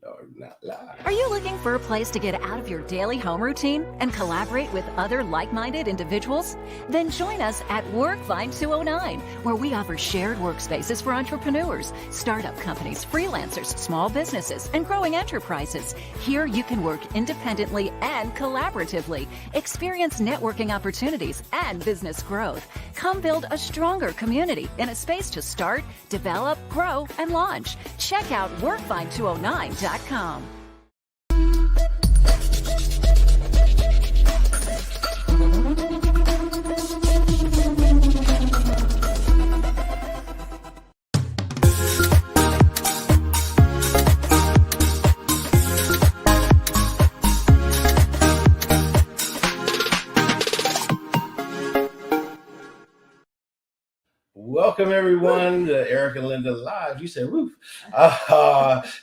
or not live. Are you looking for a place to get out of your daily home routine and collaborate with other like-minded individuals? Then join us at WorkFind 209, where we offer shared workspaces for entrepreneurs, startup companies, freelancers, small businesses, and growing enterprises. Here you can work independently and collaboratively, experience networking opportunities and business growth. Come build a stronger community in a space to start, develop, grow, and launch. Check out WorkFind209.com. Welcome, everyone, to Eric and Lynda Live. You said, woof.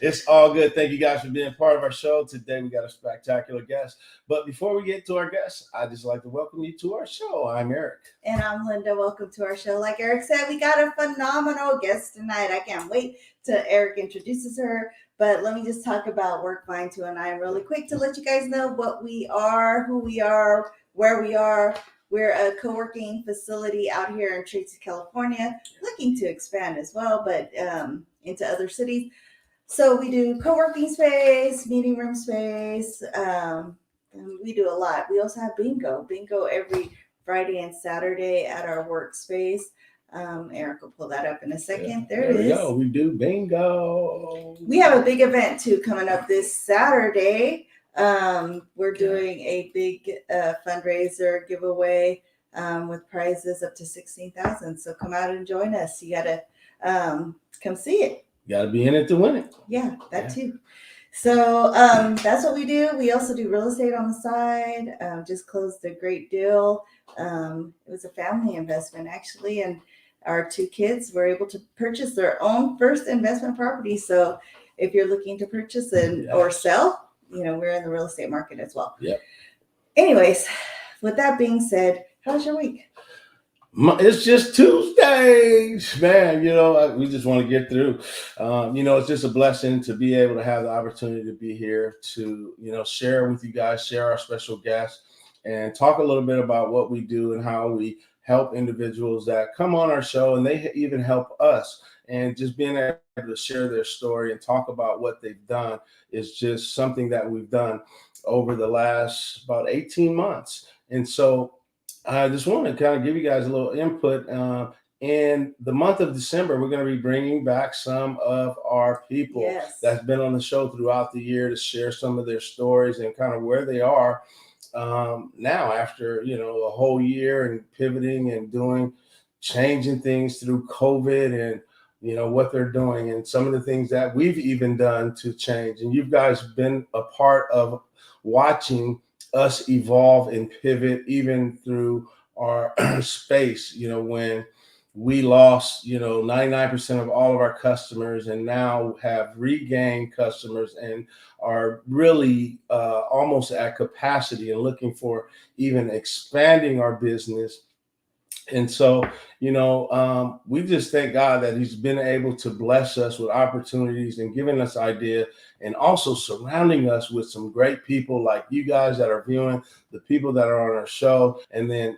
It's all good. Thank you guys for being part of our show. Today, we got a spectacular guest. But before we get to our guest, I'd just like to welcome you to our show. I'm Eric. And I'm Lynda. Welcome to our show. Like Eric said, we got a phenomenal guest tonight. I can't wait till Eric introduces her. But let me just talk about WorkFind 209 really quick to let you guys know what we are, who we are, where we are. We're a co-working facility out here in Tracy, California, looking to expand as well, but into other cities. So we do co-working space, meeting room space. And we do a lot. We also have bingo every Friday and Saturday at our workspace. Eric will pull that up in a second. Yeah, there it is. Go. We do bingo. We have a big event too coming up this Saturday. We're doing a big fundraiser giveaway with prizes up to $16,000. So come out and join us. You gotta come see it. You gotta be in it to win it. Yeah, that too. So that's what we do. We also do real estate on the side. Just closed a great deal. It was a family investment actually, and our two kids were able to purchase their own first investment property. So if you're looking to purchase or sell, we're in the real estate market as well. Yep. Anyways, with that being said, how's your week? It's just Tuesdays, man. We just want to get through. It's just a blessing to be able to have the opportunity to be here to, share with you guys, share our special guests, and talk a little bit about what we do and how we help individuals that come on our show, and they even help us. And just being able to share their story and talk about what they've done is just something that we've done over the last about 18 months. And so I just want to kind of give you guys a little input. In the month of December, we're going to be bringing back some of our people that's been on the show throughout the year to share some of their stories and kind of where they are now after, a whole year and pivoting and changing things through COVID and, what they're doing and some of the things that we've even done to change. And you guys have been a part of watching us evolve and pivot even through our space, when we lost, 99% of all of our customers and now have regained customers and are really almost at capacity and looking for even expanding our business. And so, we just thank God that he's been able to bless us with opportunities and giving us idea and also surrounding us with some great people like you guys that are viewing, the people that are on our show. And then,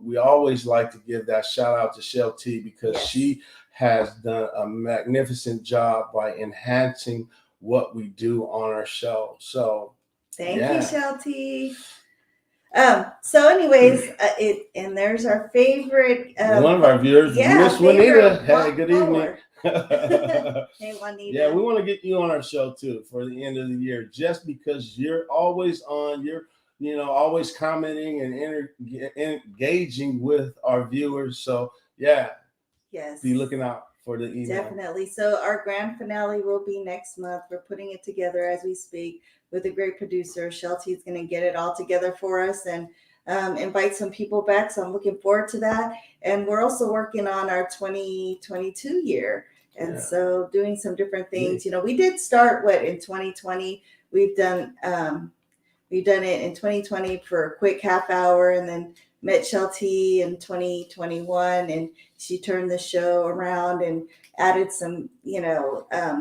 we always like to give that shout out to Shell T because she has done a magnificent job by enhancing what we do on our show. So thank you, Shell T. So anyways, and there's our favorite one of our viewers, Miss Lynea. Hey, good evening. Hey, Juanita. Yeah, we want to get you on our show too for the end of the year, just because you're always on, you're always commenting and engaging with our viewers. So be looking out for the email. Definitely. So our grand finale will be next month. We're putting it together as we speak with a great producer. Shelty is going to get it all together for us and invite some people back. So I'm looking forward to that. And we're also working on our 2022 year. And so doing some different things. We did start in 2020. We've done it in 2020 for a quick half hour, and then met Shelty in 2021, and she turned the show around and added some,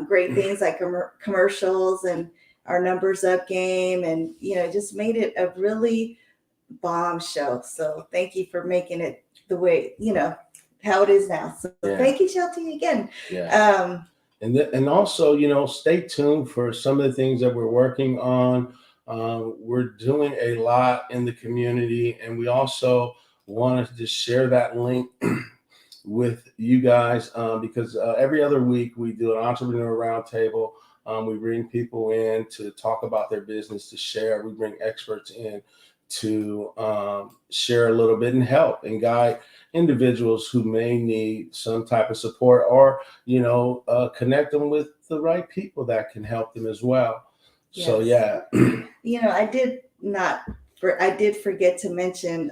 great things like commercials and our numbers up game, and just made it a really bomb show. So thank you for making it the way how it is now. So thank you, Shelty, again. Yeah. And also, stay tuned for some of the things that we're working on. We're doing a lot in the community, and we also wanted to just share that link with you guys because every other week we do an entrepreneur roundtable. We bring people in to talk about their business, to share. We bring experts in to share a little bit and help and guide individuals who may need some type of support, or connect them with the right people that can help them as well. Yes. So yeah. I did forget to mention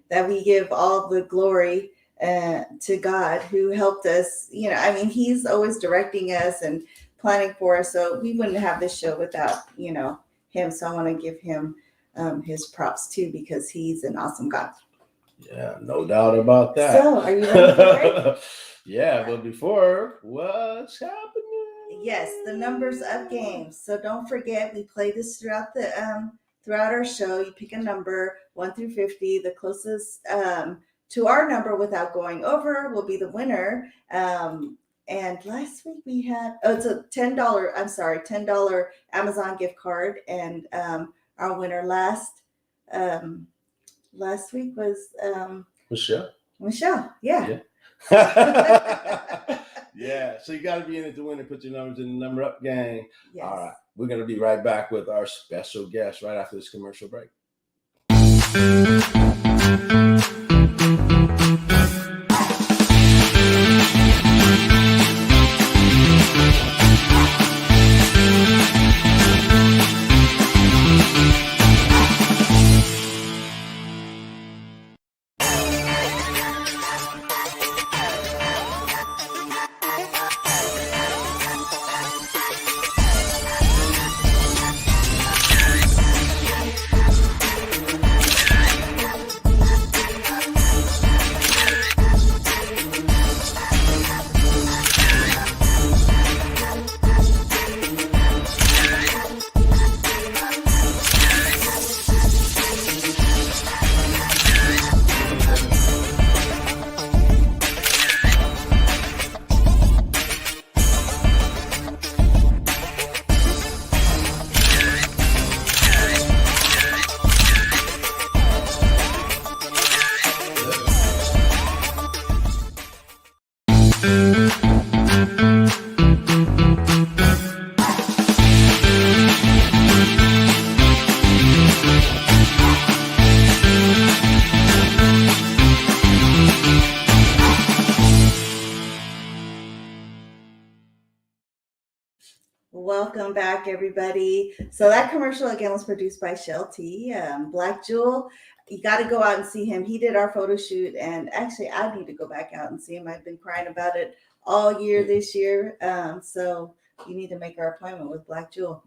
that we give all the glory to God, who helped us. He's always directing us and planning for us, so we wouldn't have this show without him. So I want to give him his props too, because he's an awesome God. Yeah, no doubt about that. So are you ready for it? Yeah, but before, what's happening? Yes, the numbers up game. So don't forget, we play this throughout our show. You pick a number 1 through 50. The closest to our number without going over will be the winner. And last week we had it's a $10 Amazon gift card, and our winner last week was Michelle. Yeah. Yeah. So you got to be in it to win and put your numbers in the number up game. Yes. All right. We're going to be right back with our special guest right after this commercial break. Welcome back, everybody. So that commercial again was produced by Shelty, Black Jewel. You got to go out and see him. He did our photo shoot, and actually I need to go back out and see him. I've been crying about it all year this year. So you need to make our appointment with Black Jewel.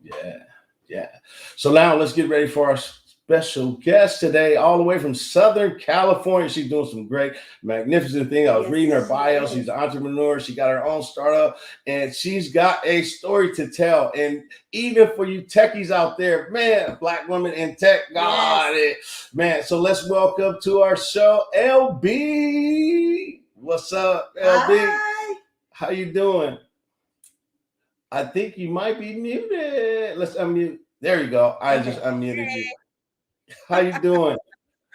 Yeah. So now let's get ready for our special guest today, all the way from Southern California. She's doing some great, magnificent thing. I was reading her bio. She's an entrepreneur. She got her own startup, and she's got a story to tell. And even for you techies out there, man, Black women in tech, got it, man. So let's welcome to our show, LB. What's up, LB? Hi. How you doing? I think you might be muted. Let's unmute. There you go. I just unmuted you. How you doing?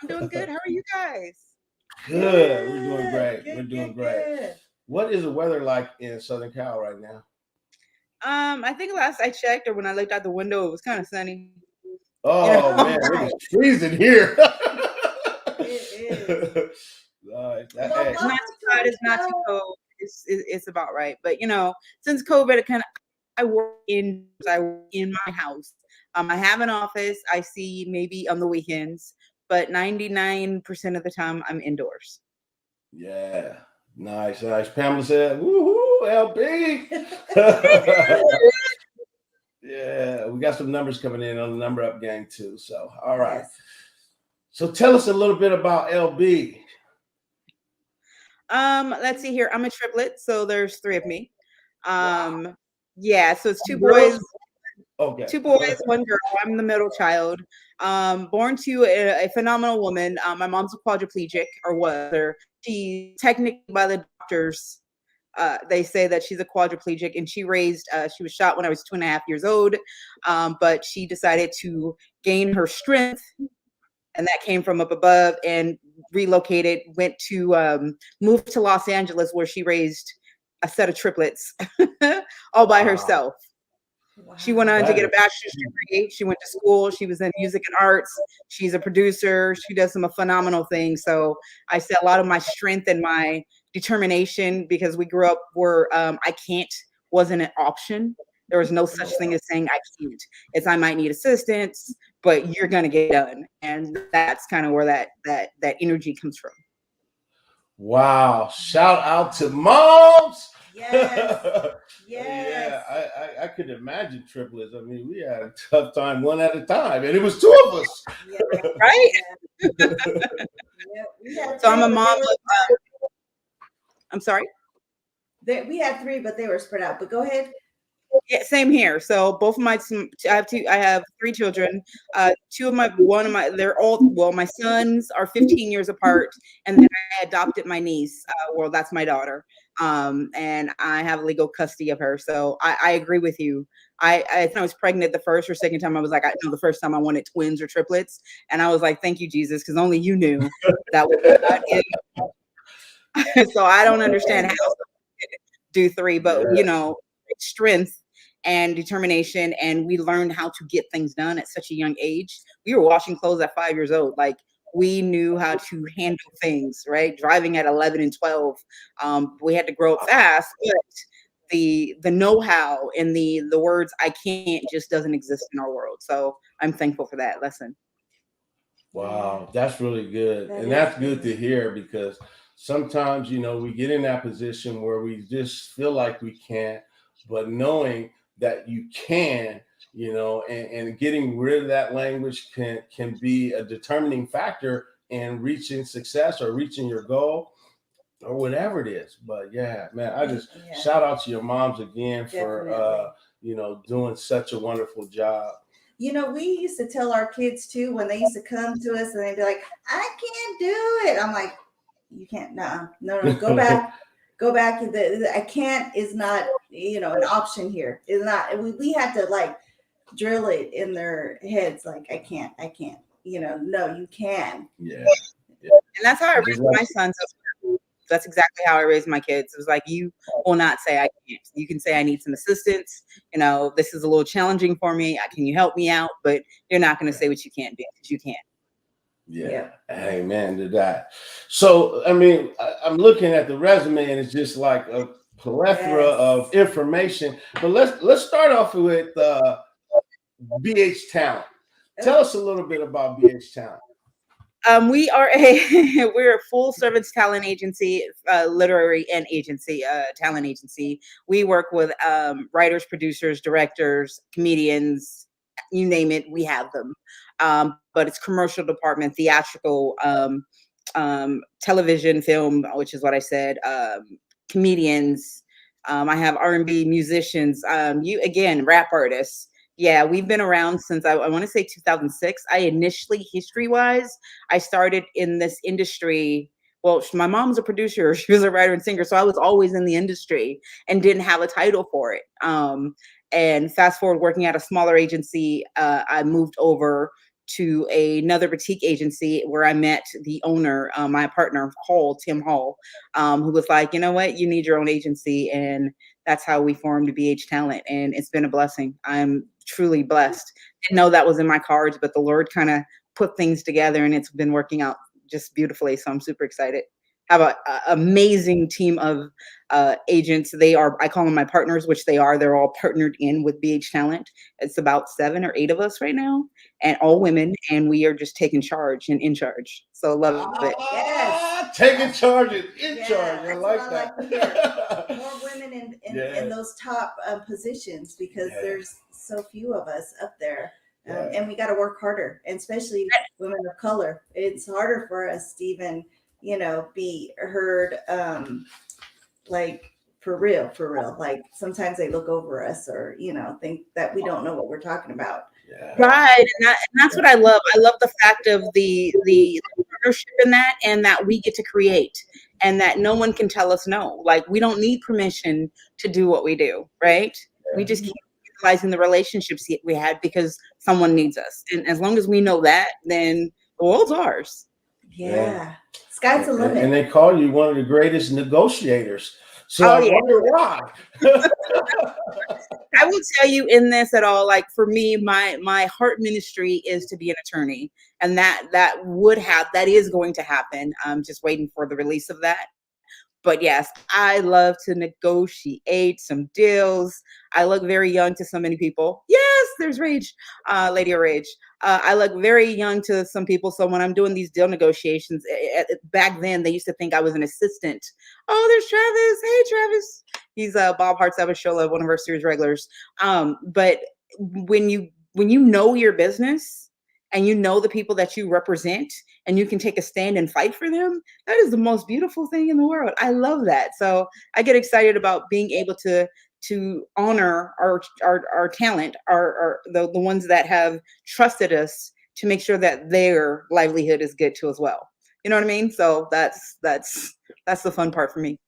I'm doing good. How are you guys? Good. We're doing great. We're doing great. What is the weather like in Southern Cal right now? I think last I checked, or when I looked out the window, it was kind of sunny. Oh man, it's freezing here. It is. Nice. It's not too hot. It's not too cold. It's about right. But since COVID, I work in my house. I have an office. I see maybe on the weekends, but 99% of the time I'm indoors. Yeah. Nice. Pamela said, woohoo, LB. Yeah, we got some numbers coming in on the number up gang too. So, all right. So tell us a little bit about LB. Let's see here. I'm a triplet, so there's 3 of me. Wow. Yeah, so it's Girls? Okay. 2 boys, 1 girl. I'm the middle child. Born to a phenomenal woman. My mom's a quadriplegic, or was. Or she technically by the doctors, they say that she's a quadriplegic, and she was shot when I was 2.5 years old. But she decided to gain her strength, and that came from up above, and relocated, moved to Los Angeles, where she raised a set of triplets all by herself. Wow. She went on to get a bachelor's degree. She went to school. She was in music and arts. She's a producer. She does some phenomenal things. So I say a lot of my strength and my determination, because we grew up where I can't wasn't an option. There was no such thing as saying I can't. It's I might need assistance, but you're gonna get done. And that's kind of where that energy comes from. Wow. Shout out to moms. Yes. Yeah, I could imagine triplets. I mean, we had a tough time one at a time, and it was 2 of us. Yeah. Right? Yeah. So I'm a mom of I'm sorry? We had 3, but they were spread out. But go ahead. Yeah, same here. So both of I have 3 children. My sons are 15 years apart, and then I adopted my niece. That's my daughter. And I have legal custody of her. So I agree with you. I think I was pregnant the first or second time. I was like, the first time I wanted twins or triplets, and I was like, thank you, Jesus, because only you knew that was not. So I don't understand how do 3, but strength and determination, and we learned how to get things done at such a young age. We were washing clothes at 5 years old. Like, we knew how to handle things, right? Driving at 11 and 12. We had to grow up fast, but the know-how and the words I can't just doesn't exist in our world. So I'm thankful for that lesson. Wow, that's really good. And that's good to hear, because sometimes, we get in that position where we just feel like we can't, but knowing that you can, and getting rid of that language can be a determining factor in reaching success or reaching your goal or whatever it is. But yeah, man, I just shout out to your moms again for, doing such a wonderful job. We used to tell our kids too, when they used to come to us and they'd be like, I can't do it. I'm like, you can't, no, go back. Go back. I can't is not, an option here. It's not, we had to like drill it in their heads. Like, I can't, no, you can. Yeah. And that's how I raised my sons. That's exactly how I raised my kids. It was like, you will not say I can't. You can say I need some assistance. This is a little challenging for me. Can you help me out? But you're not going to say what you can't do, because you can't. Yeah. Amen to that. So, I mean, I'm looking at the resume, and it's just like a plethora of information. But let's start off with BH Talent. Tell us a little bit about BH Talent. We're a full service talent agency, literary and agency, talent agency. We work with writers, producers, directors, comedians, you name it, we have them. But it's commercial department, theatrical, television, film, which is what I said, comedians. I have R&B musicians, rap artists. Yeah, we've been around since I want to say 2006. I initially, history-wise, I started in this industry. Well, my mom's a producer. She was a writer and singer. So I was always in the industry and didn't have a title for it. And fast forward, working at a smaller agency, I moved over to another boutique agency where I met the owner, my partner, Tim Hall, who was like, you know what, you need your own agency. And that's how we formed BH Talent. And it's been a blessing. I'm truly blessed. Didn't know that was in my cards, but the Lord kind of put things together, and it's been working out just beautifully. So I'm super excited. Have an amazing team of agents. I call them my partners, which they are. They're all partnered in with BH Talent. It's about 7 or 8 of us right now, and all women, and we are just taking charge and in charge. So love it. Yes. Taking charge and in charge. I like that. More women in those top positions, because there's so few of us up there. And we got to work harder, and especially women of color. It's harder for us to even, be heard, like for real. Like sometimes they look over us, or think that we don't know what we're talking about. Yeah. Right, and that's what I love. I love the fact of the partnership in that, and that we get to create, and that no one can tell us no. Like, we don't need permission to do what we do, right? We just keep utilizing the relationships we had because someone needs us, and as long as we know that, then the world's ours. Yeah. Sky's the limit. And they call you one of the greatest negotiators. So I wonder why. I will tell you in this at all, like for me, my heart ministry is to be an attorney, and that is going to happen. I'm just waiting for the release of that. But yes, I love to negotiate some deals. I look very young to so many people. Yes, there's Rage, Lady of Rage. I look very young to some people. So when I'm doing these deal negotiations, back then they used to think I was an assistant. Oh, there's Travis. Hey, Travis. He's Bob Hart's Abishola, one of our series regulars. But when you know your business, and you know the people that you represent, and you can take a stand and fight for them, that is the most beautiful thing in the world. I love that. So I get excited about being able to honor our talent, the ones that have trusted us to make sure that their livelihood is good too as well. You know what I mean? So that's the fun part for me.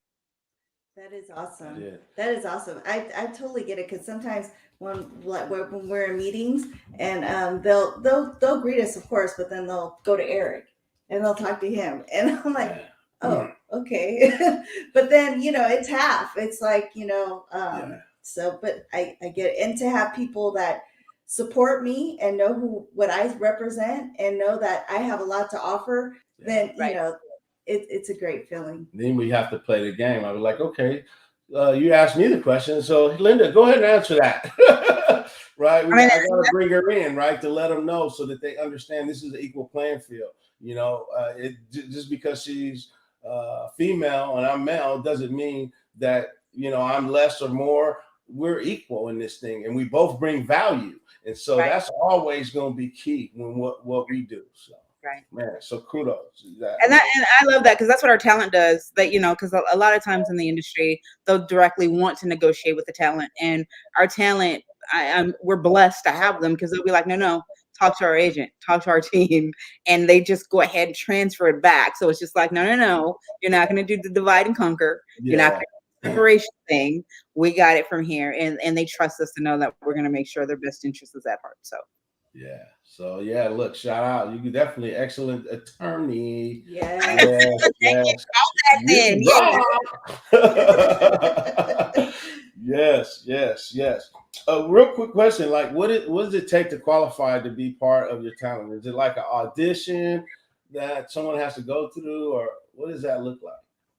That is awesome. Yeah. That is awesome. I totally get it, because sometimes when we're in meetings, and they'll greet us, of course, but then they'll go to Eric and they'll talk to him, and I'm like, oh, okay. But then it's half. It's like So, but I get it. And to have people that support me and know what I represent, and know that I have a lot to offer, then it's a great feeling. Then we have to play the game. I was like, okay, you asked me the question, so Lynda, go ahead and answer that. Right? I got to bring her in, right, to let them know, so that they understand this is an equal playing field. Just because she's female and I'm male doesn't mean that I'm less or more. We're equal in this thing, and we both bring value, and so that's always going to be key when what we do. So. Right. Man, so kudos. And I love that, because that's what our talent does. That because a lot of times in the industry, they'll directly want to negotiate with the talent, and our talent, we're blessed to have them, because they'll be like, no, talk to our agent, talk to our team, and they just go ahead and transfer it back. So it's just like, no, you're not going to do the divide and conquer. You're not going to do the separation thing. We got it from here, and they trust us to know that we're going to make sure their best interest is that part. So. Yeah. So look, shout out. You definitely excellent attorney. Yeah. Yes. Yes. A real quick question: like, what does it take to qualify to be part of your talent? Is it like an audition that someone has to go through, or what does that look like?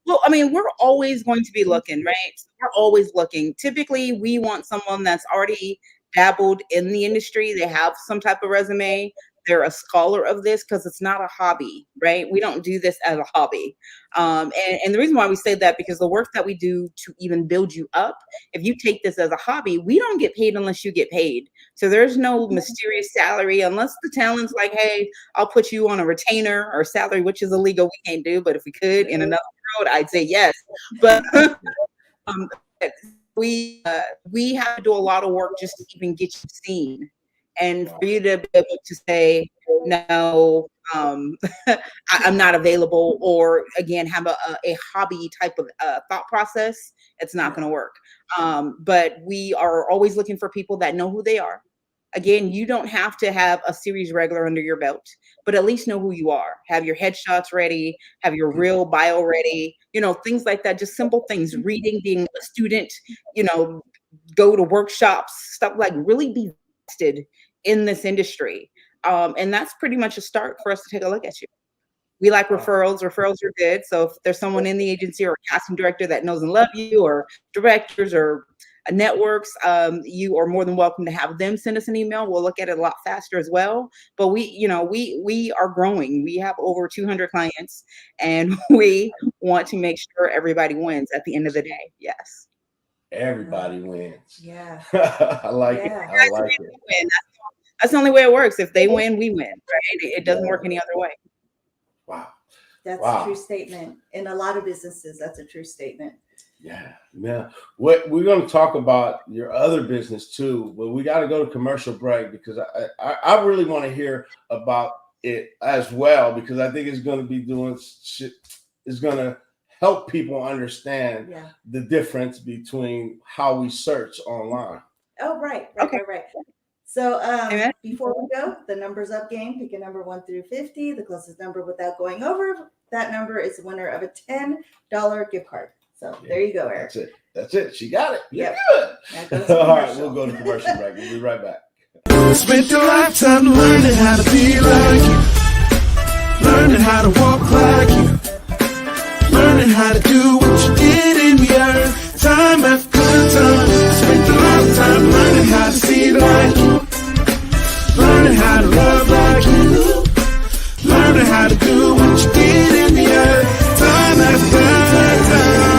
Well, I mean, we're always going to be looking, right? We're always looking. Typically, we want someone that's already dabbled in the industry. They have some type of resume. They're a scholar of this, because it's not a hobby, right? We don't do this as a hobby. And the reason why we say that, because the work that we do to even build you up, if you take this as a hobby, we don't get paid unless you get paid. So there's no mysterious salary, unless the talent's like, hey, I'll put you on a retainer or salary, which is illegal. We can't do, but if we could in another world, I'd say yes. But we have to do a lot of work just to even get you seen, and for you to be able to say no, I'm not available, or again have a hobby type of thought process, it's not going to work. But we are always looking for people that know who they are. Again, you don't have to have a series regular under your belt, but at least know who you are. Have your headshots ready, have your real bio ready, things like that. Just simple things, reading, being a student, go to workshops, stuff like really be vested in this industry. And that's pretty much a start for us to take a look at you. We like referrals. Referrals are good. So if there's someone in the agency or a casting director that knows and love you, or directors or networks, you are more than welcome to have them send us an email. We'll look at it a lot faster as well. But we are growing. We have over 200 clients, and we want to make sure everybody wins at the end of the day. Yes. Everybody wins. Yeah. I like it. I like it. That's the only way it works. If they win, we win, right? It doesn't work any other way. Wow. That's a true statement. In a lot of businesses, that's a true statement. Yeah. What we're going to talk about your other business too, but we got to go to commercial break because I really want to hear about it as well, because I think it's going to be doing shit. It's going to help people understand the difference between how we search online. Oh, right. So before we go, the numbers up game, pick a number 1 through 50, the closest number without going over. That number is the winner of a $10 gift card. So there you go, Eric. That's it. She got it. You're good. All right, we'll go to commercial break. We'll be right back. Spent your lifetime learning how to be like you, learning how to walk like you, learning how to do what you did in the earth, time after time. Spent a lifetime learning how to see like you, learning how to love like you, learning how to do what you did in the earth, time after time.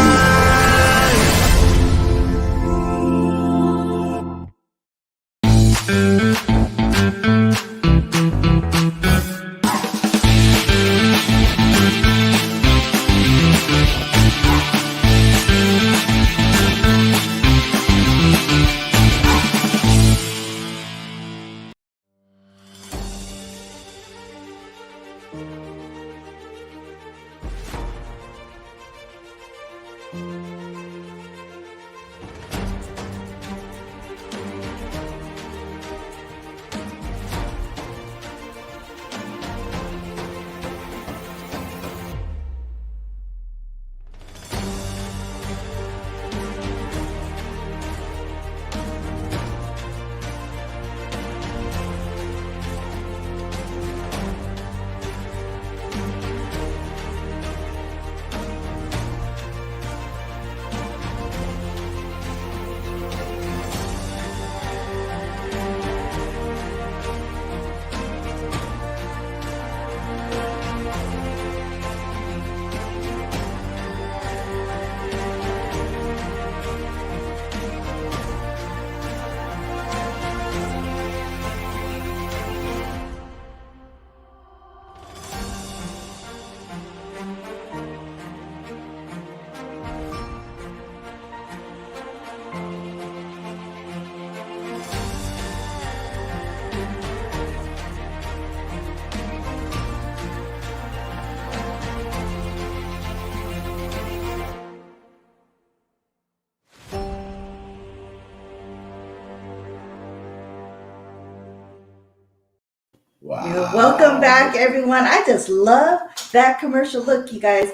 Wow. Welcome back, everyone. I just love that commercial. Look, you guys,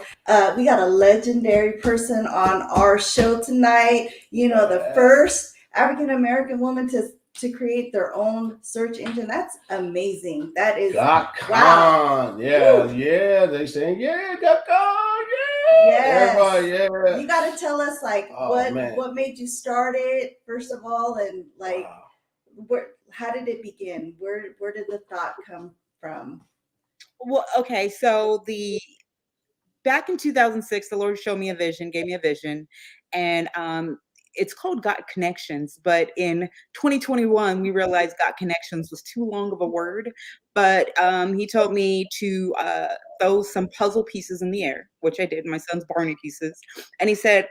we got a legendary person on our show tonight. You know, the first African-American woman to create their own search engine. That's amazing. That is .com. Yeah. They saying, .com. Yes. Everybody, You got to tell us, like, what made you start it, first of all, and like, how did it begin? Where did the thought come from? Well, okay, so back in 2006, the Lord showed me a vision, gave me a vision, and it's called Got Connections. But in 2021, we realized Got Connections was too long of a word. But he told me to throw some puzzle pieces in the air, which I did, my son's Barney pieces, and he said,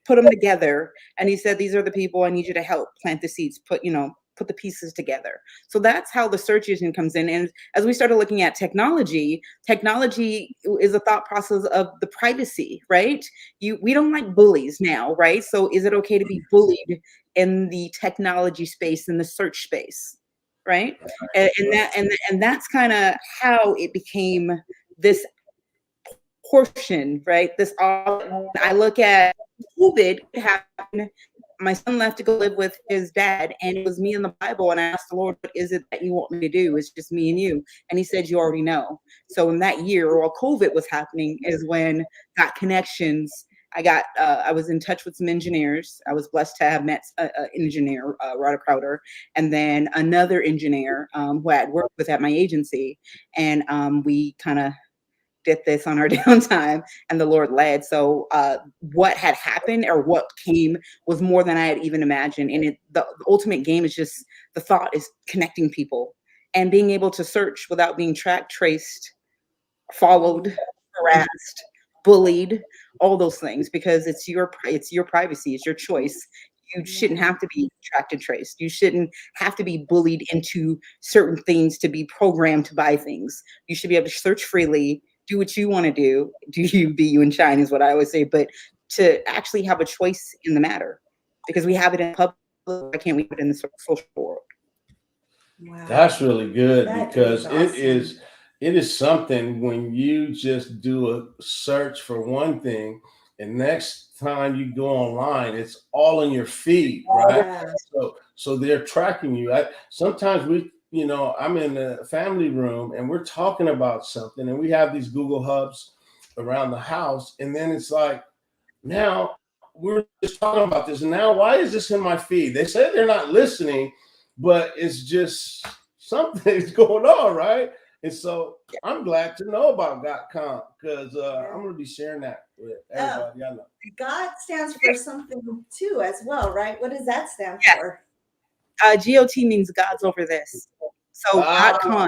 put them together. And he said, these are the people I need you to help plant the seeds, put the pieces together. So that's how the search engine comes in. And as we started looking at technology is a thought process of the privacy, right? We don't like bullies now, right? So is it okay to be bullied in the technology space, in the search space, right? And that's kind of how it became this portion, right? I look at COVID happened. My son left to go live with his dad, and it was me and the Bible. And I asked the Lord, what is it that you want me to do? It's just me and you. And he said, you already know. So in that year, while COVID was happening, is when Got Connections. I was in touch with some engineers. I was blessed to have met an engineer, Ryder Crowder, and then another engineer who I had worked with at my agency. And we kind of did this on our downtime, and the Lord led. So what had happened or what came was more than I had even imagined. And the ultimate game is just, the thought is connecting people and being able to search without being tracked, traced, followed, harassed, bullied, all those things, because it's your privacy, it's your choice. You shouldn't have to be tracked and traced. You shouldn't have to be bullied into certain things to be programmed to buy things. You should be able to search freely, do what you want to do. Do you, be you, and shine is what I always say. But to actually have a choice in the matter, because we have it in public, why can't we put it in the social world? Wow. That's really good, That because is awesome. it is something when you just do a search for one thing, and next time you go online, it's all in your feed, right? Yeah. So they're tracking you. Sometimes I'm in a family room and we're talking about something, and we have these Google hubs around the house, and then it's like, now we're just talking about this, and now why is this in my feed? They say they're not listening, but it's just something's going on, right? And so I'm glad to know about GotCon, because I'm going to be sharing that with everybody I know. God stands for something too as well, right? What does that stand for? GOT means God's over this. So GotCon, God's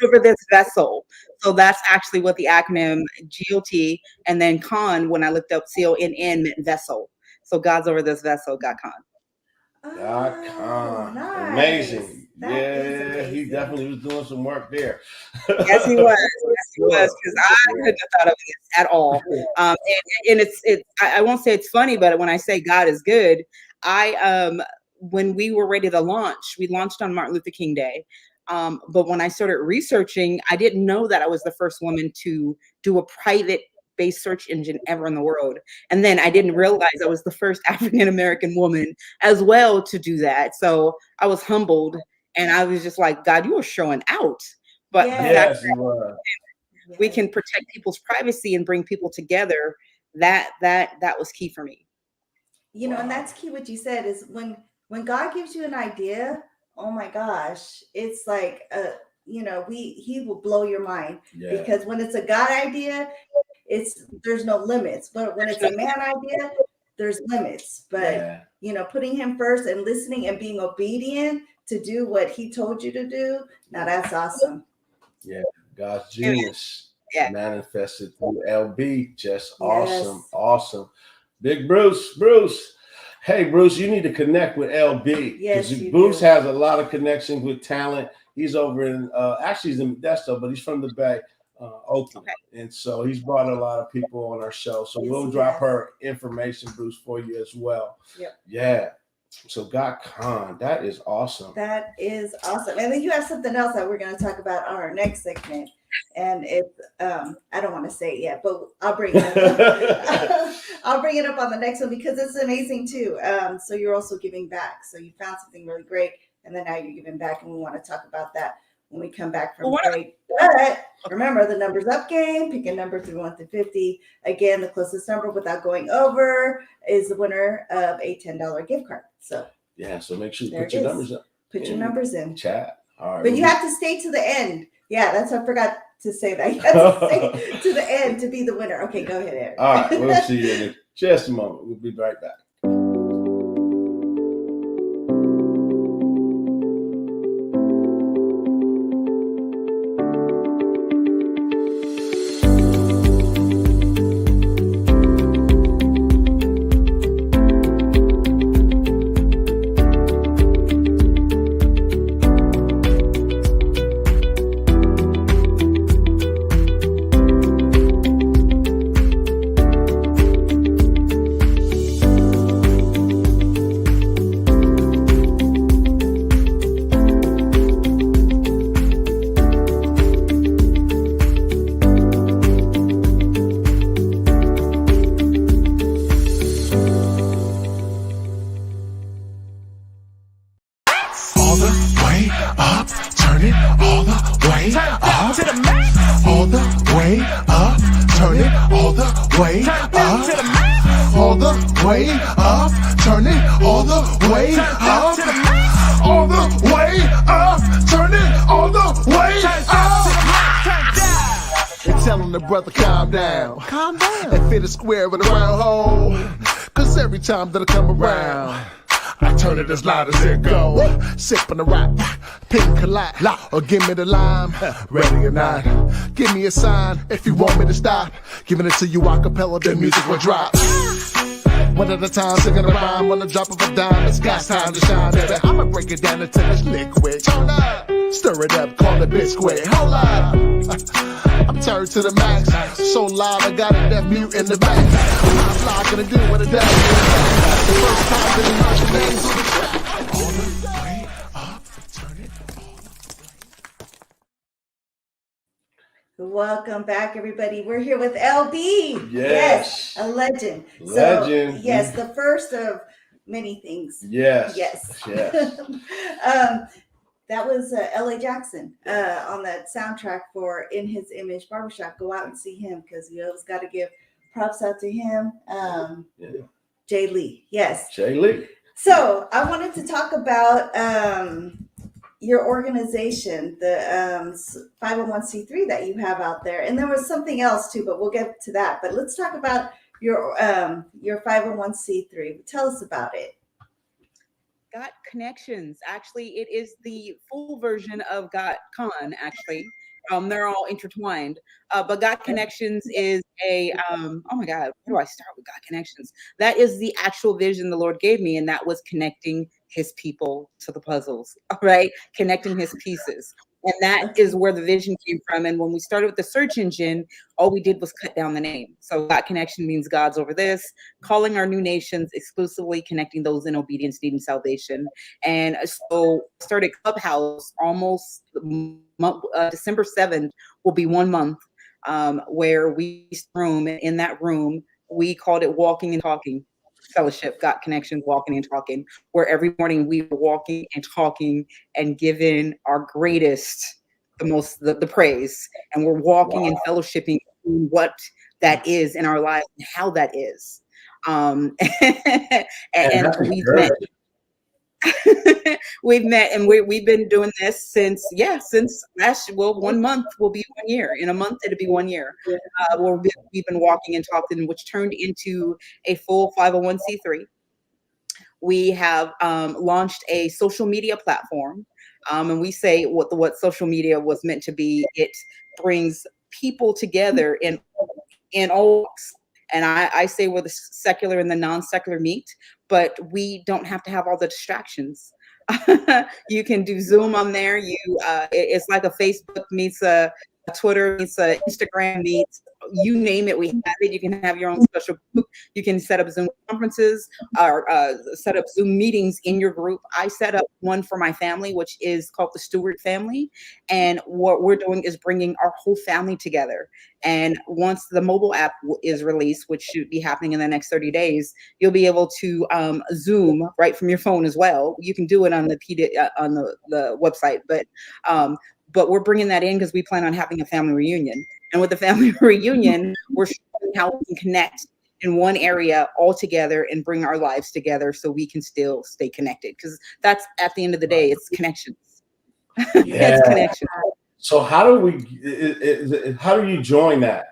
over this vessel. So that's actually what the acronym GOT, and then con, when I looked up CONN, meant vessel. So God's over this vessel, GotCon. GotCon. Nice. Amazing. That Yeah, is amazing. He definitely was doing some work there. Yes, he was. Yes, he was, because I couldn't have thought of it at all. And it's I won't say it's funny, but when I say God is good, when we were ready to launch, we launched on Martin Luther King Day. But when I started researching, I didn't know that I was the first woman to do a private-based search engine ever in the world. And then I didn't realize I was the first African-American woman as well to do that. So I was humbled, and I was just like, God, you are showing out. But yes, you were. We can protect people's privacy and bring people together. That was key for me. You know, and that's key. What you said is when God gives you an idea, oh my gosh, it's like he will blow your mind, because when it's a God idea, there's no limits. But when it's a man idea, there's limits. But putting him first and listening and being obedient to do what he told you to do, now that's awesome. Yeah, God's genius manifested through LB. Just awesome. Big Bruce. Hey, Bruce, you need to connect with LB. Yes, Bruce has a lot of connections with talent. He's over in, actually he's in Modesto, but he's from the Bay, Oakland. Okay. And so he's brought a lot of people on our show. So we'll drop her information, Bruce, for you as well. Yep. Yeah. So GotCon, that is awesome. That is awesome. And then you have something else that we're going to talk about on our next segment. And it's I don't want to say it yet, but I'll bring it up. I'll bring it up on the next one, because it's amazing too. So you're also giving back. So you found something really great, and then now you're giving back, and we want to talk about that when we come back from break. But remember, the numbers up game. Pick a number through 1 to 50. Again, the closest number without going over is the winner of a $10 gift card. So so make sure you put your numbers up. Put your numbers in chat. All right, but you have to stay to the end. Yeah, that's what I forgot to say that. You have to stay to the end to be the winner. Okay, go ahead, Eric. All right, we'll see you in just a moment. We'll be right back. a brother, calm down. Calm down. And fit a square in a round hole. Cause every time that I come around, I turn it as loud as it go. Sipping the rock, pink collide, or give me the lime. Ready or not, give me a sign if you want me to stop. Giving it to you a cappella, the music will drop. One at a time, singing a rhyme on the drop of a dime. It's God's time to shine, baby. I'ma break it down until it's liquid. Turn up, stir it up, call it biscuit. Hold up, I'm turned to the max. So loud, I got a deaf mute in the back. I'm not gonna do what it does. The first time that you know your name's on the track. All the way up, turn it on. Welcome back, everybody. We're here with LB. Yes. A legend. Legend. So, yes, the first of many things. Yes. Yes. Yes. That was L.A. Jackson on that soundtrack for In His Image Barbershop. Go out and see him because we always got to give props out to him. Jay Lee. Yes. Jay Lee. So I wanted to talk about your organization, the 501c3 that you have out there. And there was something else too, but we'll get to that. But let's talk about your 501c3. Tell us about it. Got Connections. Actually, it is the full version of Got Con, actually. They're all intertwined. But Got Connections is a, oh my God, where do I start with Got Connections? That is the actual vision the Lord gave me, and that was connecting his people to the puzzles, all right? Connecting his pieces. And that is where the vision came from. And when we started with the search engine, all we did was cut down the name. So God Connection means God's over this, calling our new nations, exclusively connecting those in obedience needing salvation. And so started Clubhouse almost December 7th will be 1 month where we room in that room. We called it Walking and Talking Fellowship, Got Connections, Walking and Talking, where every morning we were walking and talking and giving our greatest, the praise. And we're walking and fellowshipping what that is in our lives and how that is. And we've met and we've been doing this since last, 1 month will be 1 year. In a month, it'll be 1 year. Where we've been walking and talking, which turned into a full 501c3. We have launched a social media platform. And we say what social media was meant to be. It brings people together in all walks. And I say where the secular and the non-secular meet, but we don't have to have all the distractions. You can do Zoom on there. It's like a Facebook meets a Twitter meets a Instagram meets, you name it, we have it. You can have your own special group. You can set up Zoom conferences or set up Zoom meetings in your group. I set up one for my family, which is called the Stewart Family. And what we're doing is bringing our whole family together. And once the mobile app is released, which should be happening in the next 30 days, you'll be able to Zoom right from your phone as well. You can do it on the website, but we're bringing that in because we plan on having a family reunion. And with the family reunion, we're showing how we can connect in one area all together and bring our lives together so we can still stay connected. Because that's, at the end of the day, it's connections. Yeah. It's connections. So how do you join that?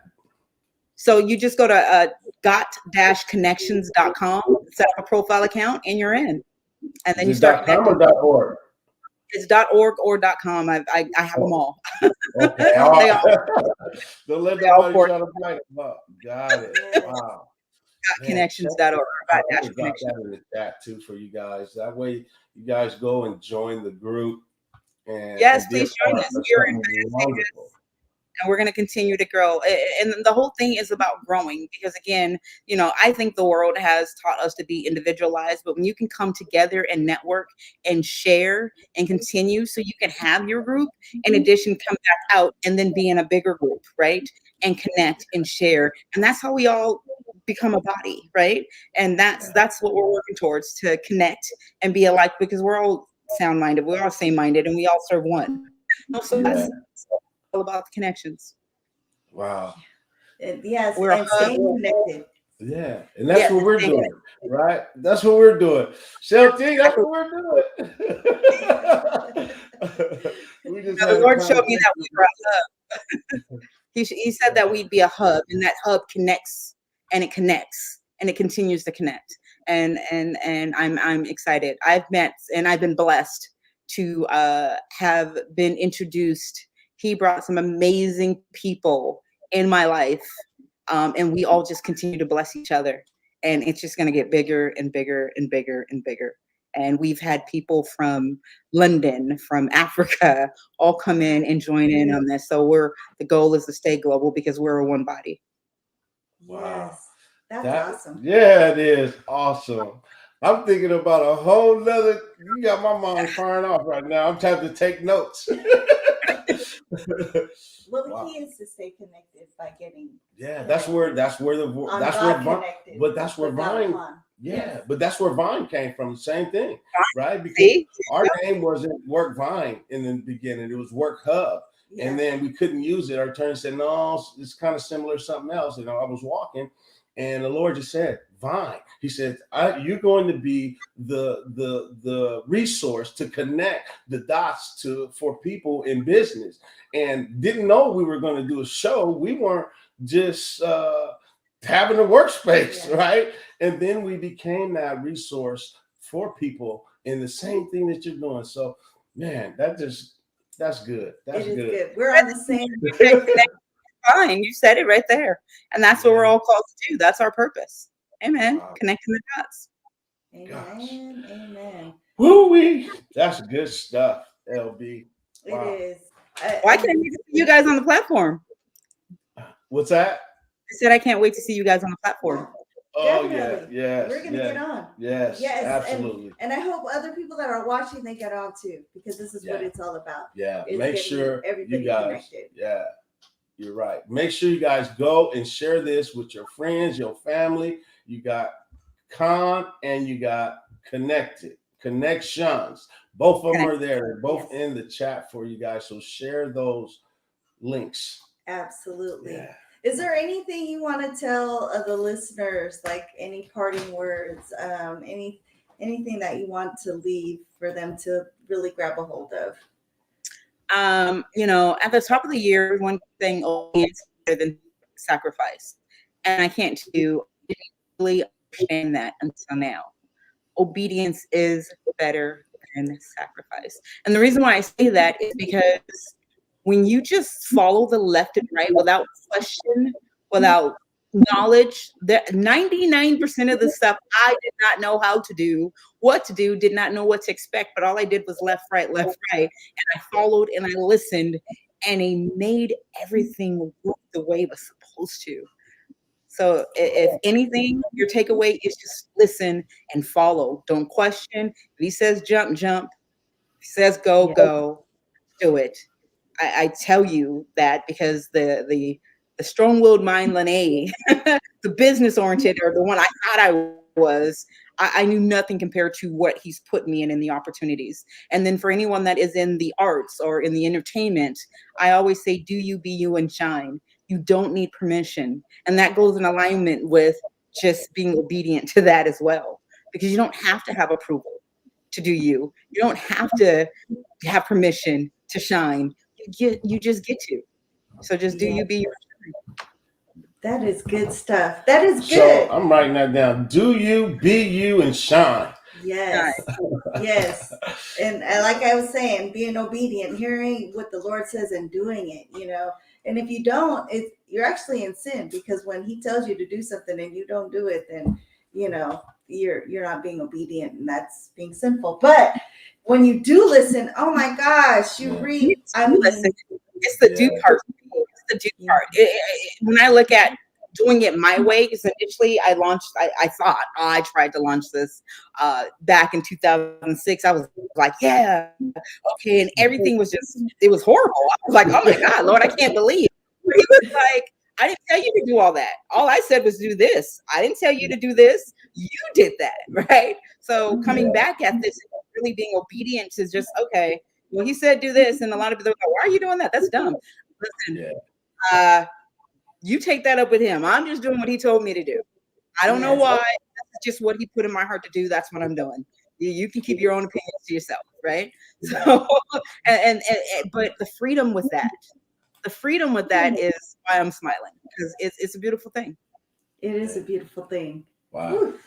So you just go to got-connections.com, set up a profile account, and you're in. And then you start .com or .org? It's .org or .com. I have them all. Okay. Don't let nobody try to fight them up. Got it. Wow. Connections.org. Got that in the chat too for you guys. That way you guys go and join the group. And yes, please join us. And we're going to continue to grow. And the whole thing is about growing because, again, I think the world has taught us to be individualized, but when you can come together and network and share and continue so you can have your group, in addition, come back out and then be in a bigger group, right? And connect and share. And that's how we all become a body, right? And that's what we're working towards, to connect and be alike, because we're all sound-minded, we're all same-minded, and we all serve one. So that's all about the connections. Wow. Yes, we're and staying connected. Yeah, and that's what we're doing, right? That's what we're doing. Shelty, that's what we're doing. The Lord showed me that we were love. He said that we'd be a hub, and that hub connects, and it connects, and it continues to connect. And I'm excited. I've met and I've been blessed to have been introduced. He brought some amazing people in my life, and we all just continue to bless each other. And it's just going to get bigger and bigger and bigger and bigger. And we've had people from London, from Africa, all come in and join in on this. So the goal is to stay global because we're a one body. Wow. Yes. That's awesome. Yeah, it is awesome. I'm thinking about a whole nother. You got my mind firing off right now. I'm trying to take notes. Well, the key is to stay connected by getting. Yeah, that's where Vine. Yeah, yes. But that's where Vine came from. The same thing, right? Because our name wasn't Work Vine in the beginning; it was Work Hub. Yeah. And then we couldn't use it. Our attorney said, "No, it's kind of similar to something else." You know, I was walking, and the Lord just said, "Vine." He said, "You're going to be the resource to connect the dots for people in business." And didn't know we were going to do a show. We weren't just having a workspace, right? And then we became that resource for people in the same thing that you're doing. So, man, that's good. That's good. We're on the same. Fine, you said it right there, and that's what we're all called to do. That's our purpose. Amen. Wow. Connecting the dots. Amen. Gosh. Amen. Woo-wee. That's good stuff, LB. Wow. It is. Why can't we see you guys on the platform? What's that? I said I can't wait to see you guys on the platform. Oh, definitely. yeah. We're gonna get on. Yes, absolutely. And I hope other people that are watching, they get on too, because this is what it's all about. Yeah, make sure you guys connected. Yeah, you're right. Make sure you guys go and share this with your friends, your family. You got and you got connections. Both of them are there. They're both in the chat for you guys. So share those links. Absolutely. Yeah. Is there anything you want to tell the listeners, like any parting words, anything that you want to leave for them to really grab a hold of? At the top of the year, one thing is better than sacrifice. And I can't really understand that until now. Obedience is better than sacrifice. And the reason why I say that is because when you just follow the left and right without question, without knowledge, that 99% of the stuff I did not know how to do, what to do, did not know what to expect, but all I did was left, right, and I followed and I listened, and it made everything work the way it was supposed to. So if anything, your takeaway is just listen and follow. Don't question. If he says jump, jump. If he says go, do it. I tell you that because the strong-willed mind, Lynea, the business-oriented, or the one I thought I was, I knew nothing compared to what he's put me in the opportunities. And then for anyone that is in the arts or in the entertainment, I always say, do you, be you, and shine. You don't need permission. And that goes in alignment with just being obedient to that as well, because you don't have to have approval to do you. You don't have to have permission to shine. You just get to. So just do you, be you. That is good stuff. That is good. So I'm writing that down. Do you, be you, and shine. Yes. Yes. And like I was saying, being obedient, hearing what the Lord says and doing it, And if you don't, you're actually in sin, because when he tells you to do something and you don't do it, then, you're not being obedient, and that's being sinful. But when you do listen, oh my gosh, you read. It's the do part. It's the do part. When I look at doing it my way, because initially I tried to launch this back in 2006. I was like, yeah, okay. And everything was it was horrible. I was like, oh my God, Lord, I can't believe. But he was like, I didn't tell you to do all that. All I said was do this. I didn't tell you to do this. You did that, right? So coming back at this, really being obedient is just, okay, well, he said do this. And a lot of people are like, why are you doing that? That's dumb. Listen, you take that up with him. I'm just doing what he told me to do. I don't know why. That's just what he put in my heart to do. That's what I'm doing. You can keep your own opinions to yourself, right? So, but the freedom with that, the freedom with that is why I'm smiling, because it's a beautiful thing. It is a beautiful thing. Wow. Whew.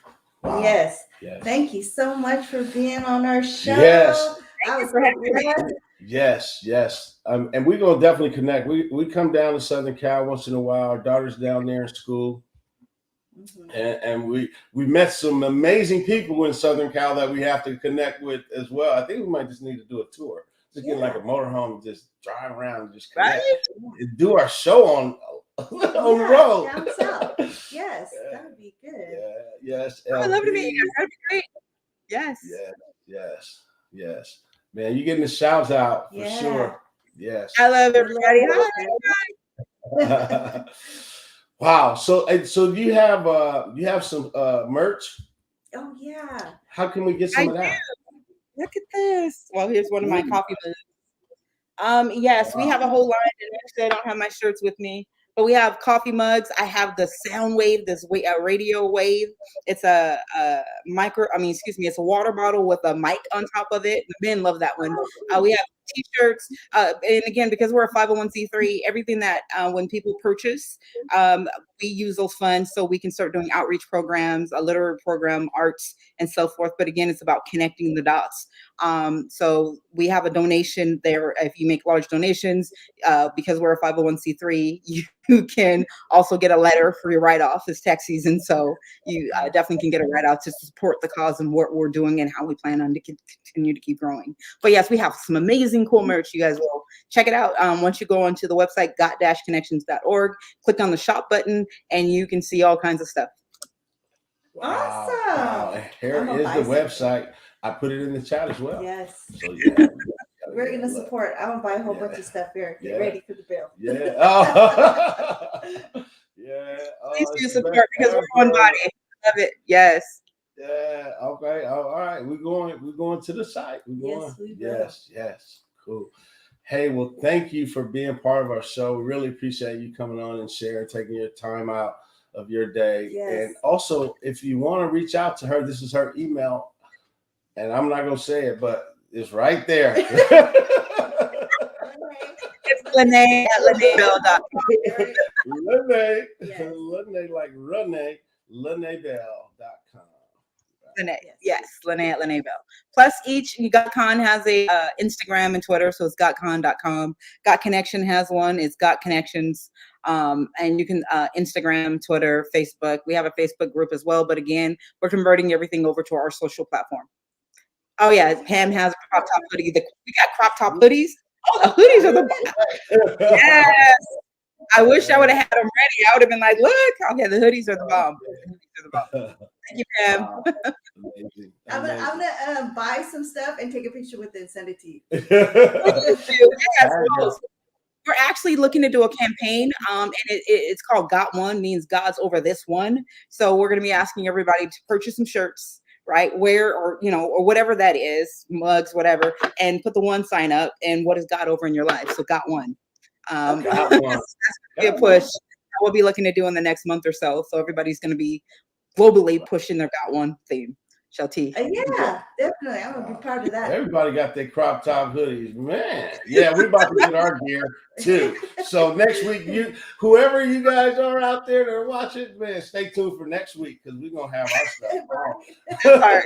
Wow. Yes. Yes. Thank you so much for being on our show. Yes. I was for having me. glad. Yes, yes. And we're gonna definitely connect. We come down to Southern Cal once in a while. Our daughter's down there in school. And we met some amazing people in Southern Cal that we have to connect with as well. I think we might just need to do a tour. Just get like a motorhome and just drive around and just connect. And do our show on the road. Down south. Yes, that would be good. Yeah, yes. I love to meet you. That'd be great. Yes. Yes. Man, you're getting the shouts out for sure. Yes. I love everybody. Hi. Wow. So you have some merch? Oh yeah. How can we get some of that? Look at this. Well, here's one of my coffee mugs. Yes, we have a whole line, and actually I don't have my shirts with me, but we have coffee mugs. I have the sound wave, this radio wave. It's it's a water bottle with a mic on top of it. The men love that one. We have t-shirts, and again, because we're a 501c3, everything that when people purchase, we use those funds so we can start doing outreach programs, a literary program, arts, and so forth. But again, it's about connecting the dots. So we have a donation there. If you make large donations, because we're a 501c3, you can also get a letter for your write-off. It's tax season, so you definitely can get a write-off to support the cause and what we're doing and how we plan on to continue to keep growing. But yes, we have some amazing cool merch. You guys will check it out. Once you go onto the website, got-connections.org, click on the shop button, and you can see all kinds of stuff. Awesome. Wow. And here is the website. I put it in the chat as well. Yes. So yeah. We're gonna support. I'm gonna buy a whole bunch of stuff here. Get ready for the bill. Yeah. Oh. Yeah. Please do support because we're one body. Love it. Yes. Yeah. Okay. All right. We're going to the site. Yes, we will. Yes. Cool. Hey, well, thank you for being part of our show. We really appreciate you coming on and sharing, taking your time out of your day. Yes. And also, if you want to reach out to her, this is her email. And I'm not going to say it, but it's right there. It's Lynea at LyneaBell.com. Lynea, Lynea, like Renee, LyneaBell.com. Lynea, yes, Lynea at LyneaBell. Plus, each GotCon has a Instagram and Twitter, so it's gotcon.com. Got Connection has one. It's Got Connections. And you can Instagram, Twitter, Facebook. We have a Facebook group as well. But again, we're converting everything over to our social platform. Oh yeah, Pam has a crop top hoodie. We got crop top hoodies. Oh, the hoodies are the bomb. Yes. I wish I would have had them ready. I would have been like, look, okay, the hoodies are the bomb. Thank you, Pam. Amazing. I'm gonna buy some stuff and take a picture with it and send it to you. Yes, well, we're actually looking to do a campaign, and it's called Got One, means God's over this one. So we're going to be asking everybody to purchase some shirts, right? or whatever that is, mugs, whatever, and put the one sign up and what is God over in your life. So Got One. Got one. That's going to be a push that we'll be looking to do in the next month or so. So everybody's going to be globally pushing their Got One theme. Shelty. Yeah, definitely. I'm gonna be part of that. Everybody got their crop top hoodies, man. Yeah, we're about to get our gear too. So next week, whoever you guys are out there that are watching, man, stay tuned for next week because we're gonna have our stuff on.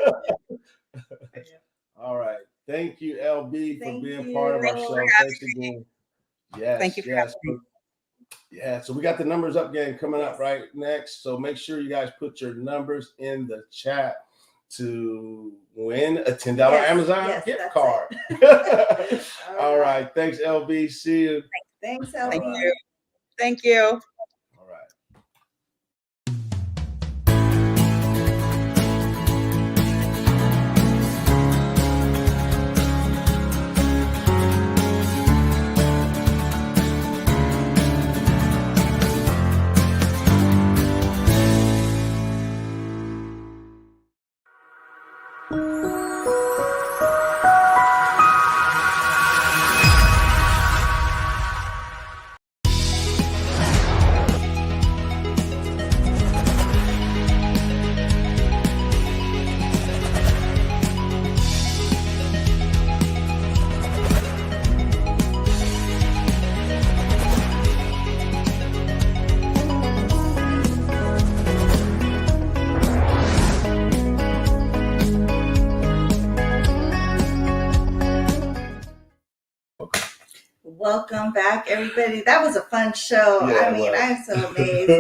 All right. Thank you, LB, for being part of our show. Thanks again. Yes. Thank you. Yes. Yeah. So we got the numbers up game coming up right next. So make sure you guys put your numbers in the chat to win a $10 Amazon gift card. All right. Thanks, LB. See you. Thanks, LB. Thank you. Thank you. Welcome back, everybody. That was a fun show. Yeah, I mean, I'm so amazed.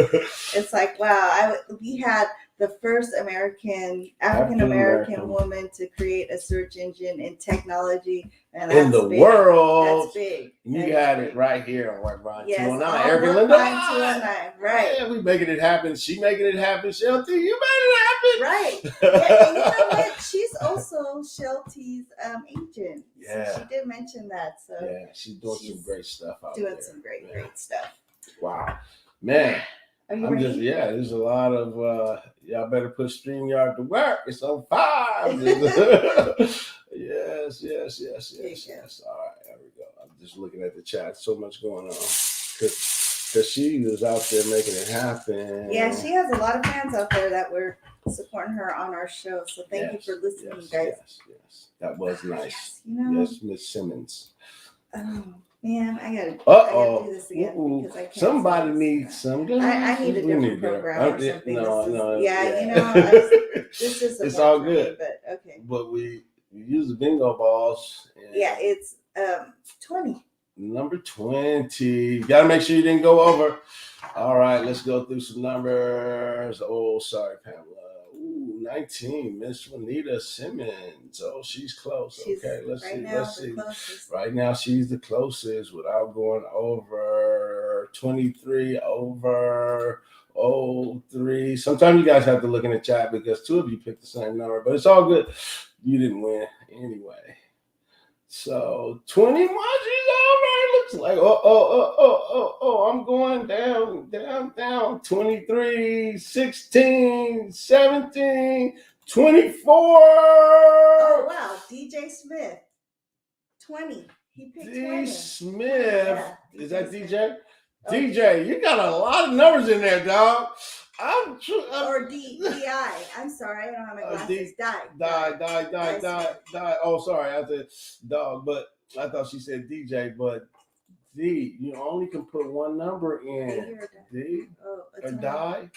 It's like, wow, we had the first African American woman to create a search engine in technology, and that's in the big. world. That's big. You had it right here on Workvine Yes, 209. on Eric and Workvine Lynda. 209, right. Yeah, we making it happen. She making it happen. Shelty, you made it happen. Right. Yeah, and you know what? She's also Shelty's agent. Yeah. So she did mention that. So Yeah, she's doing some great stuff out there. doing some great stuff. Wow. Man. Are you I'm ready? just, there's a lot of, y'all better put StreamYard to work. It's on fire. Yes. All right, there we go. I'm just looking at the chat. So much going on. Because she was out there making it happen. Yeah, she has a lot of fans out there that were supporting her on our show. So thank you for listening, guys. Yes. That was nice. You know, Yes, Miss Simmons. Oh man, I gotta do this again because I can't. Somebody needs some. I need a different program or something. No. You know, this is it's all good. But okay. But we use the bingo balls. Yeah, it's 20. Number 20. You gotta make sure you didn't go over. All right, let's go through some numbers. Oh, sorry, Pamela. 19, Miss Juanita Simmons. Oh, she's close. Okay, let's see. Right now, she's the closest without going over 23 over 03. Sometimes you guys have to look in the chat because two of you picked the same number, but it's all good. You didn't win anyway. So 21, she's over. Looks like I'm going down. 23, 16, 17, 24. Oh wow, DJ Smith. 20. He picked 20. Smith. Yeah, is that Smith. DJ? DJ, you got a lot of numbers in there, dog. Or DI. I'm sorry, I don't have my glasses. Die. Oh, sorry, I said dog, but I thought she said DJ, but D, you only can put one number in. D or die.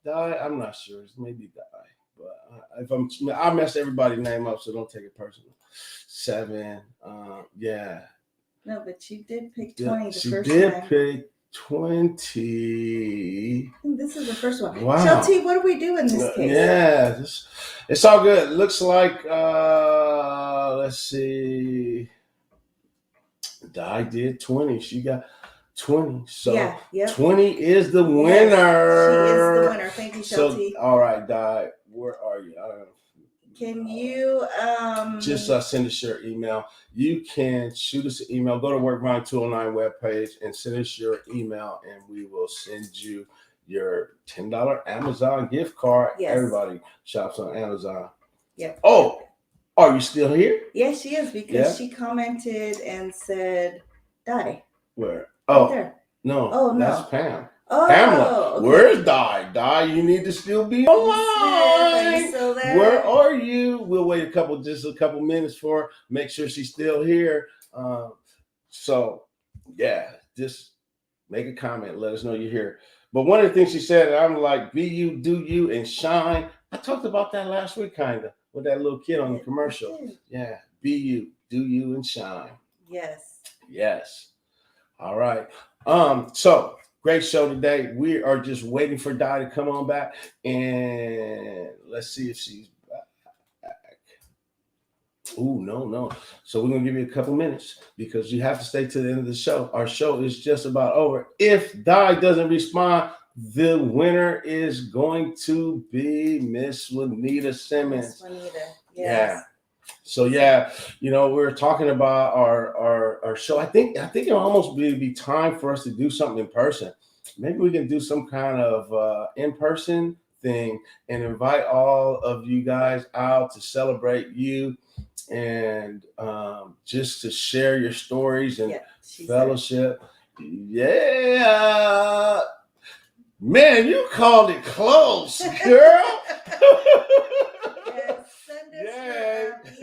I'm not sure. It's maybe die, but I messed everybody's name up, so don't take it personal. 7, yeah. No, but you did pick 20 she first did time. pick 20. This is the first one. Wow. Shelty, what do we do in this case? Yeah, it's all good. Looks like let's see. Di did 20. She got 20. So 20 is the winner. Yes, she is the winner. Thank you, Shelty. So, all right, Di, where are you? I don't know. Can you just send us your email? You can shoot us an email. Go to Workvine 209 webpage and send us your email, and we will send you your $10 Amazon gift card. Yes. Everybody shops on Amazon. Yeah. Oh, are you still here? Yes, she is because she commented and said, "Die." Where? Right there. No. Oh no. That's Pam. Oh, Pamela, okay. where's Di? Di, you need to still be online. Are you still there? Where are you? We'll wait just a couple minutes for her. Make sure she's still here. So, just make a comment. Let us know you're here. But one of the things she said, I'm like, be you, do you, and shine. I talked about that last week, kind of, with that little kid on the commercial. Yeah, be you, do you, and shine. Yes. All right. So great show today. We are just waiting for Di to come on back, and let's see if she's back. Oh, no. So we're gonna give you a couple minutes because you have to stay to the end of the show. Our show is just about over. If Di doesn't respond, the winner is going to be Miss Juanita Simmons. Yeah. So we're talking about our show. I think it almost be time for us to do something in person. Maybe we can do some kind of in-person thing and invite all of you guys out to celebrate you and just to share your stories and fellowship. Yeah. Man, you called it close, girl.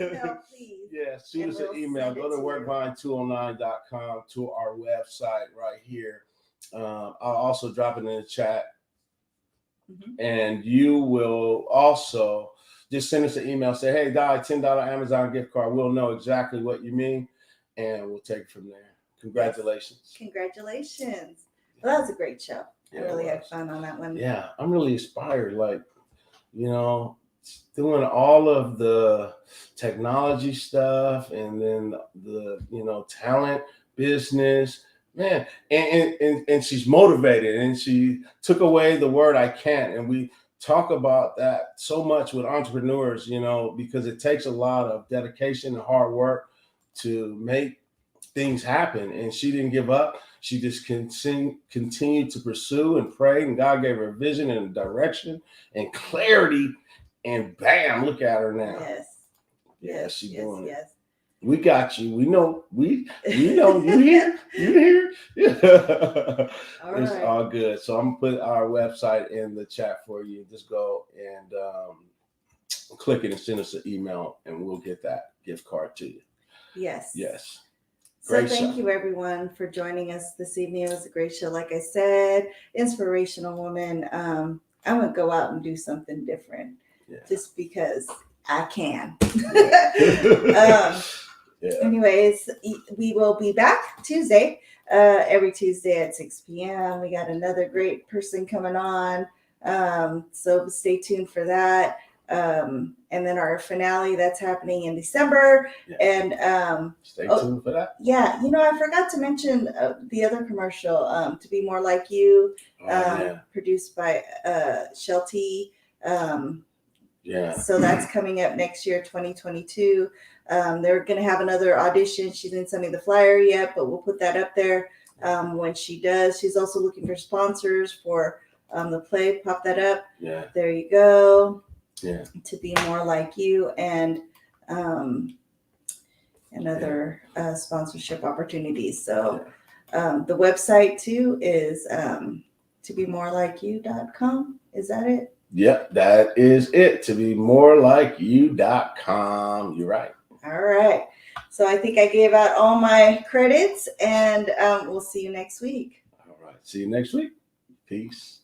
Email, please. Yeah, shoot us an email. Go to workvine209.com to our website right here. I'll also drop it in the chat. And you will also just send us an email. Say, hey, Di, $10 Amazon gift card. We'll know exactly what you mean. And we'll take it from there. Congratulations. Congratulations. Well, that was a great show. Yeah, I really it had was. fun on that one. Yeah, I'm really inspired. Like, you know, doing all of the technology stuff and then the, you know, talent business, man. And she's motivated, and she took away the word I can't. And we talk about that so much with entrepreneurs, you know, because it takes a lot of dedication and hard work to make things happen. And she didn't give up. She just continued to pursue and pray, and God gave her a vision and a direction and clarity. And bam, look at her now. Yes. Yeah, she's doing it. Yes. We got you. We know. We know you here. You here. Yeah. All It's right. all good. So I'm gonna put our website in the chat for you. Just go and click it and send us an email, and we'll get that gift card to you. Yes. Yes. So Great thank show. you everyone for joining us this evening. It was a great show. Like I said, inspirational woman. I'm gonna go out and do something different just because I can. Anyways, we will be back Tuesday, every Tuesday at 6 p.m. We got another great person coming on. So stay tuned for that. And then our finale that's happening in December. And stay tuned for that. Yeah, you know, I forgot to mention the other commercial, To Be More Like You, produced by Shelty. So that's coming up next year, 2022. They're going to have another audition. She didn't send me the flyer yet, but we'll put that up there when she does. She's also looking for sponsors for the play. Pop that up. Yeah. There you go. Yeah. To Be More Like You, and other sponsorship opportunities. So the website too is tobemorelikeyou.com. Is that it? Yep, that is it. tobemorelikeyou.com. You're right. All right. So I think I gave out all my credits, and we'll see you next week. All right. See you next week. Peace.